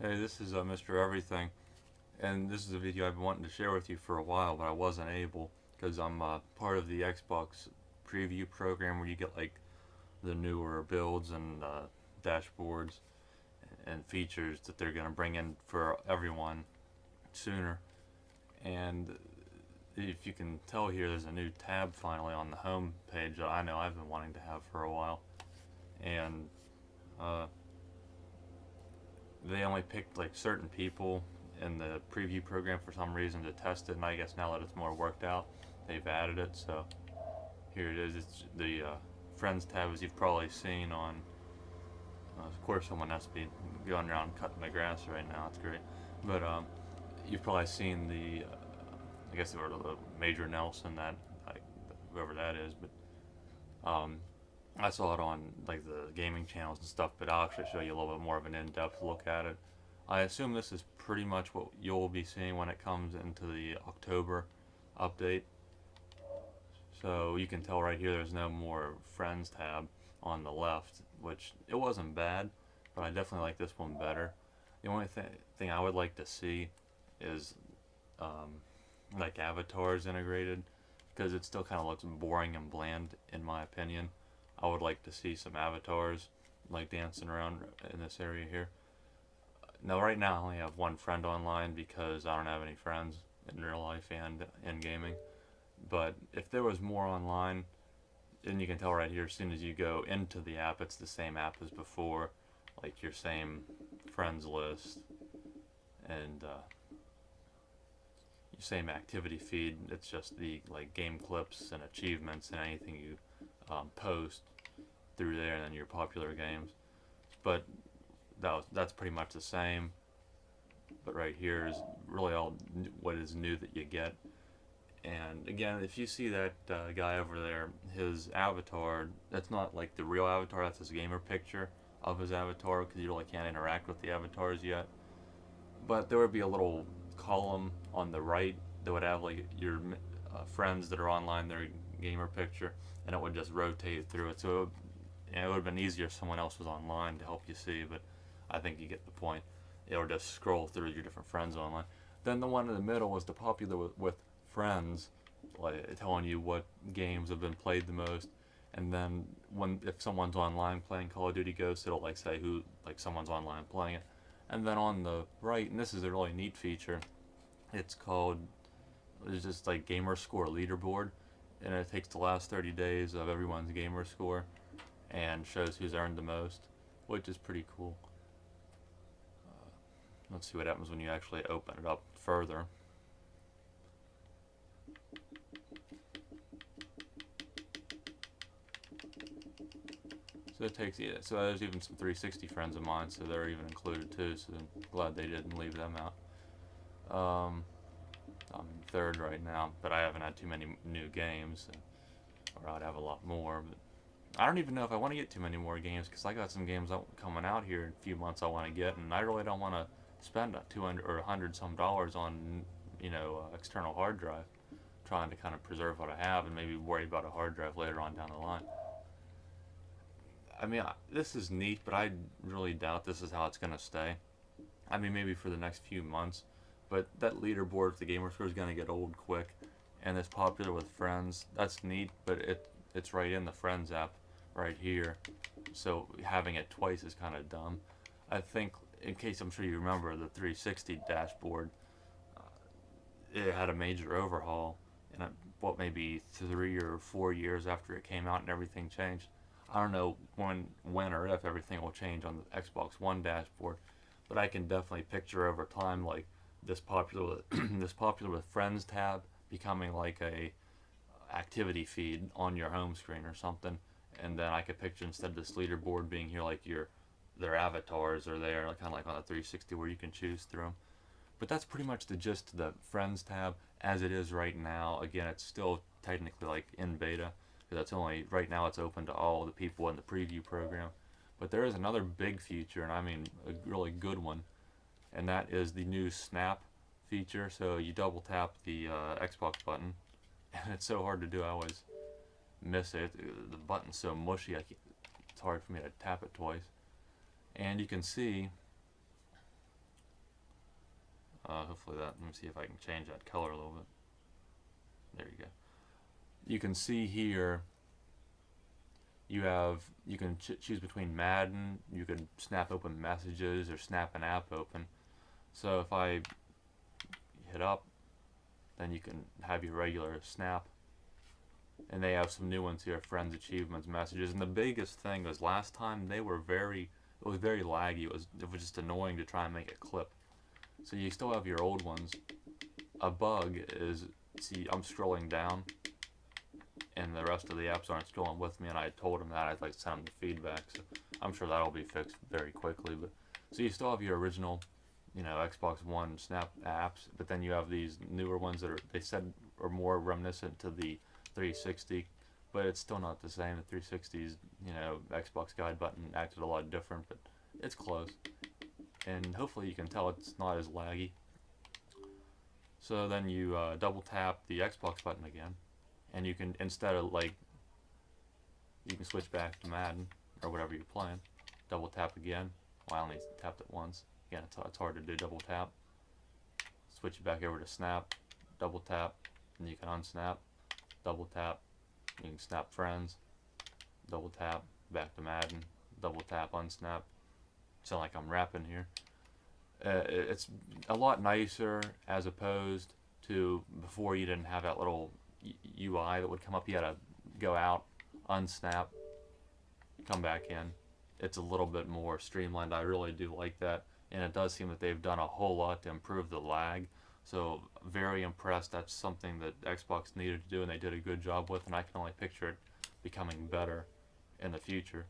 Hey, this is Mr. Everything, and this is a video I've been wanting to share with you for a while, but I wasn't able because I'm part of the Xbox preview program where you get like the newer builds and dashboards and features that they're going to bring in for everyone sooner. And if you can tell here, there's a new tab finally on the home page that I know I've been wanting to have for a while. And uh, they only picked like certain people in the preview program for some reason to test it, and I guess now that it's more worked out, they've added it. So here it is. It's the Friends tab, as you've probably seen on. Of course, someone has to be going around cutting my grass right now. It's great, but you've probably seen the. I guess they were the Major Nelson, that like, whoever that is, but I saw it on like the gaming channels and stuff. But I'll actually show you a little bit more of an in-depth look at it. I assume this is pretty much what you'll be seeing when it comes into the October update. So you can tell right here there's no more Friends tab on the left, which it wasn't bad, but I definitely like this one better. The only thing I would like to see is um, like avatars integrated, because it still kind of looks boring and bland in my opinion. I would like to see some avatars like dancing around in this area here. Now, right now, I only have one friend online because I don't have any friends in real life and in gaming. But if there was more online, and you can tell right here, as soon as you go into the app, it's the same app as before, like your same friends list and your same activity feed. It's just the like game clips and achievements and anything you post through there, and then your popular games. But that's pretty much the same. But right here is really all what is new that you get. And again, if you see that guy over there, his avatar, that's not like the real avatar, that's his gamer picture of his avatar because you really can't interact with the avatars yet. But there would be a little column on the right that would have like your friends that are online, their gamer picture, and it would just rotate through it. So it would have been easier if someone else was online to help you see, but I think you get the point. It would just scroll through your different friends online. Then the one in the middle was the popular with friends, like telling you what games have been played the most. And then when if someone's online playing Call of Duty Ghosts, it'll like say who like someone's online playing it. And then on the right, and this is a really neat feature, it's called it's just like gamer score leaderboard, and it takes the last 30 days of everyone's gamer score and shows who's earned the most, which is pretty cool. Let's see what happens when you actually open it up further. So it takes yeah. So there's even some 360 friends of mine, so they're even included too. So I'm glad they didn't leave them out. Um, I'm in third right now, but I haven't had too many new games, or I'd have a lot more. But I don't even know if I want to get too many more games because I got some games coming out here in a few months I want to get, and I really don't want to spend 200 or 100 some dollars on external hard drive, trying to kind of preserve what I have and maybe worry about a hard drive later on down the line. I mean, this is neat, but I really doubt this is how it's going to stay. I mean, maybe for the next few months, but that leaderboard with the gamer score is going to get old quick, and it's popular with friends. That's neat, but it's right in the friends app right here, so having it twice is kind of dumb. I think, in case I'm sure you remember, the 360 dashboard, uh, it had a major overhaul, and what maybe 3 or 4 years after it came out and everything changed. I don't know when or if everything will change on the Xbox One dashboard, but I can definitely picture over time like this popular this popular with friends tab becoming like a activity feed on your home screen or something, and then I could picture instead of this leaderboard being here like your their avatars are there, like, kind of like on the 360 where you can choose through them. But that's pretty much the gist of the friends tab as it is right now. Again, it's still technically like in beta because that's only right now it's open to all the people in the preview program. But there is another big feature, and I mean a really good one, and that is the new snap feature. So you double tap the Xbox button, and it's so hard to do. I always miss it. The button's so mushy. It's hard for me to tap it twice. And you can see Hopefully that, let me see if I can change that color a little bit. There you go. You can see here you can choose between Madden, you can snap open messages or snap an app open. So if I hit up, then you can have your regular snap. And they have some new ones here, friends, achievements, messages. And the biggest thing was last time it was very laggy. It was just annoying to try and make a clip. So you still have your old ones. A bug is, see, I'm scrolling down and the rest of the apps aren't scrolling with me, and I told them that I'd like to send them the feedback, so I'm sure that'll be fixed very quickly. But so you still have your original, Xbox One Snap apps, but then you have these newer ones that they said are more reminiscent to the 360, but it's still not the same. The 360's, Xbox guide button acted a lot different, but it's close, and hopefully you can tell it's not as laggy. So then you double tap the Xbox button again, and you can, instead of you can switch back to Madden or whatever you're playing. Double tap again. Well, I only tapped it once. Again, it's hard to do double tap. Switch it back over to Snap. Double tap, and you can unsnap. Double tap, you can snap friends. Double tap, back to Madden. Double tap, unsnap. Sound like I'm rapping here. It's a lot nicer as opposed to before. You didn't have that little UI that would come up. You had to go out, unsnap, come back in. It's a little bit more streamlined. I really do like that, and it does seem that they've done a whole lot to improve the lag. So very impressed. That's something that Xbox needed to do, and they did a good job with, and I can only picture it becoming better in the future.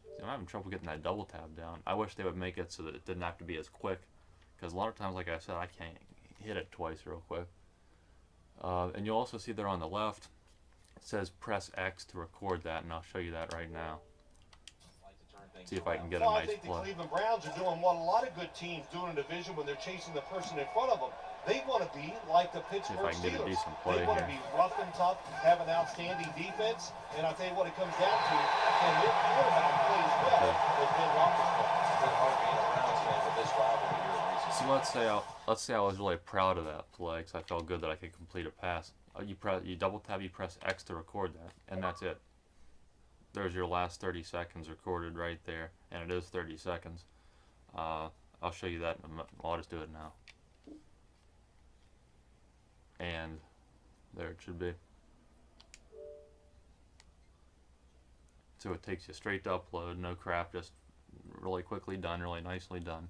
See, I'm having trouble getting that double tap down. I wish they would make it so that it didn't have to be as quick, because a lot of times, like I said, I can't hit it twice real quick. And you'll also see there on the left, it says press X to record that, and I'll show you that right now. See if I can get a nice play. I think the Cleveland Browns are doing what a lot of good teams do in a division when they're chasing the person in front of them. They want to be like the Pittsburgh Steelers. They want to be rough and tough, have an outstanding defense, and I'll tell you what it comes down to. And their quarterback plays well with Ben Roethlisberger. It's been hard being a Browns fan with this rivalry here recently. So let's say I was really proud of that play because I felt good that I could complete a pass. You double tap, you press X to record that, and that's it. There's your last 30 seconds recorded right there, and it is 30 seconds. I'll show you that. I'll just do it now. And there it should be. So it takes you straight to upload, no crap, just really quickly done, really nicely done.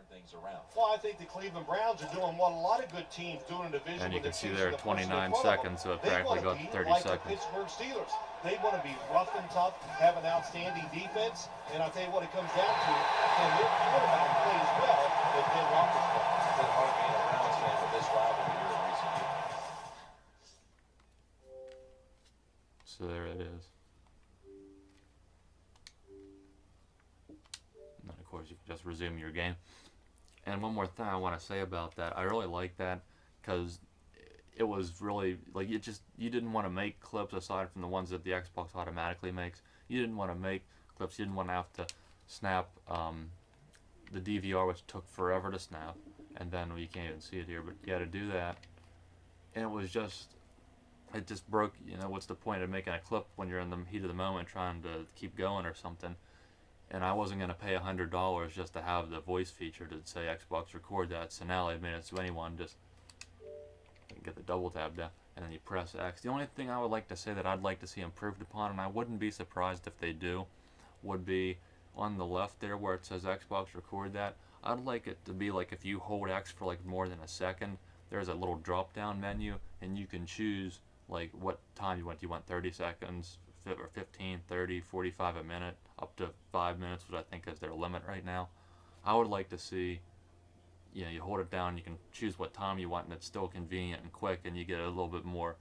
Things around. Well, I think the Cleveland Browns are doing what a lot of good teams do in a division. And you can see there 29 seconds, so it practically got 30 like seconds. The Pittsburgh Steelers. They want to be rough and tough, have an outstanding defense, and I'll tell you what it comes down to. And their quarterback plays well with Ben Roethlisberger. It's been hard being a Browns fan with this rivalry here in recent years. So there it is. And then of course you can just resume your game. And one more thing I want to say about that, I really like that because it was really like you didn't want to make clips aside from the ones that the Xbox automatically makes. You didn't want to make clips. You didn't want to have to snap the DVR, which took forever to snap, and then you can't even see it here, but you had to do that, and it just broke. What's the point of making a clip when you're in the heat of the moment trying to keep going or something? And I wasn't going to pay $100 just to have the voice feature to say Xbox record that. So now they've made it so anyone just get the double tap down and then you press X. The only thing I would like to say that I'd like to see improved upon, and I wouldn't be surprised if they do, would be on the left there where it says Xbox record that. I'd like it to be like if you hold X for like more than a second, there's a little drop down menu and you can choose like what time you want. You want 30 seconds, or 15, 30, 45 a minute, up to 5 minutes, which I think is their limit right now. I would like to see, you hold it down, you can choose what time you want, and it's still convenient and quick, and you get a little bit more,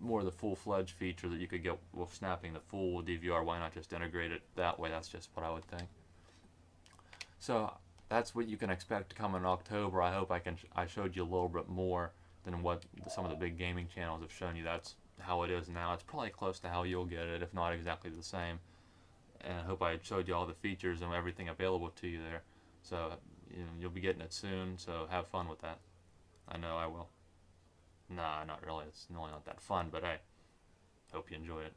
more of the full-fledged feature that you could get with snapping the full DVR. Why not just integrate it that way? That's just what I would think. So that's what you can expect to come in October. I hope I showed you a little bit more than what some of the big gaming channels have shown you. That's how it is now. It's probably close to how you'll get it, if not exactly the same. and I hope I showed you all the features and everything available to you there. So you'll be getting it soon, so have fun with that. I know I will. Nah, not really. It's really not that fun, but I hope you enjoy it.